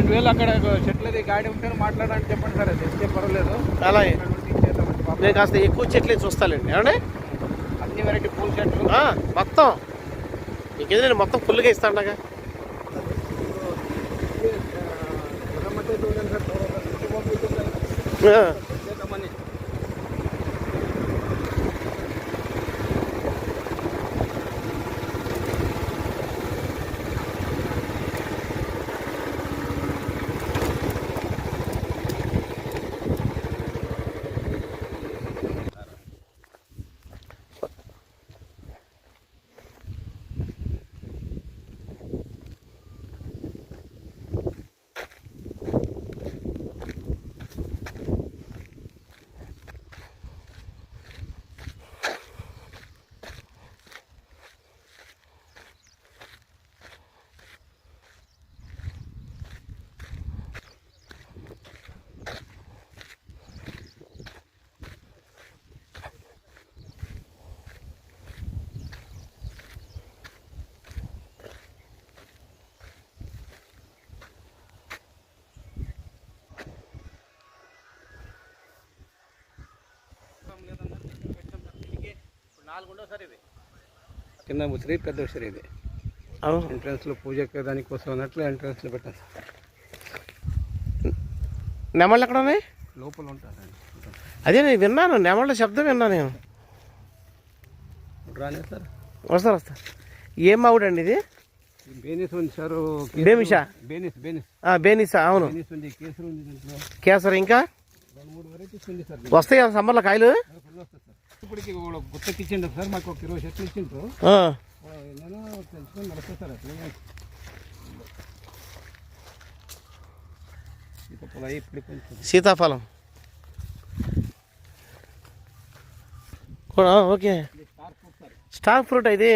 2000 అక్కడ చెట్లది గాడి ఉంటారు మాట్లాడాలని చెప్పండి సార్. అది తెస్తే పర్వాలేదు. అలాగే నేను కాస్త ఎక్కువ చెట్లే చూస్తానండి. ఏమండి అన్ని వెరైటీ పూల చెట్లు మొత్తం మీకు ఎదురు నేను మొత్తం ఫుల్గా ఇస్తాను. కింద ముసిరి పెద్ద ఉసిరి ఇది. ఎంట్రన్స్లో పూజకి దానికోసం అన్నట్లు ఎంట్రన్స్లో పెట్టారు. నెమళ్ళు ఎక్కడ ఉన్నాయి? లోపల ఉంటారు. అదే నేను విన్నాను, నెమళ్ళ శబ్దం విన్నాను నేను. రానే సార్ వస్తా. ఏం మావుడండి ఇది? బేనిస్ ఉంది సార్. బేమిషా? బేనిసా. అవును, కేసరి ఉంది దీంట్లో. కేసరి ఇంకా 2-3 వెరైటీస్ ఉంది సార్. వస్తాయి సమ్మర్లో కాయలు? ఇప్పటికి గుత్తకి ఇచ్చిండు సార్. మాకు ఒక 20 చెట్లు ఇచ్చిండ్రు. నేను తెలుసుకొని నడుస్తా సార్. అట్లా సీతాఫలం ఓకే. స్టార్ ఫ్రూట్ ఇది?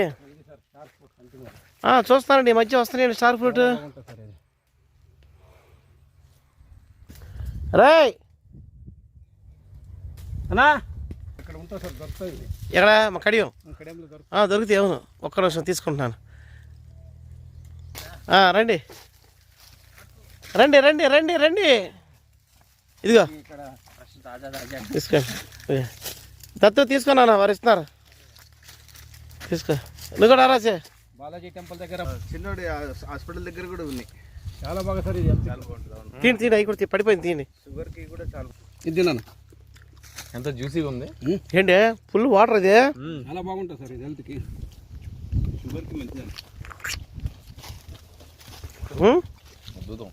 చూస్తానండి, ఈ మధ్య వస్తున్నాయండి స్టార్ ఫ్రూట్. రాయ్ అన్నా ఇక్కడ ఉంటా సార్. దొరుకుతాయి. ఎక్కడ? మా కడియం దొరుకుతాయి. అవును, ఒక్క నిమిషం తీసుకుంటున్నాను. రండి రండి రండి రండి రండి. ఇదిగో తీసుకోండి. దత్తు తీసుకున్నాను, వారు ఇస్తున్నారు. తీసుకో. నువ్వు కూడా రాసే. బాలాజీ టెంపుల్ దగ్గర చిన్నోడి హాస్పిటల్ దగ్గర కూడా ఉంది. చాలా బాగా సార్. ఇది తిండి అవి కూడా పడిపోయింది. తిండి షుగర్కి కూడా చాలా. ఇది తిన్నాను. ఎంత జ్యూసీగా ఉంది. ఏంటి ఫుల్ వాటర్ ఇది. చాలా బాగుంటుంది సార్. ఇది హెల్త్కి, షుగర్కి మంచిది. అద్భుతం.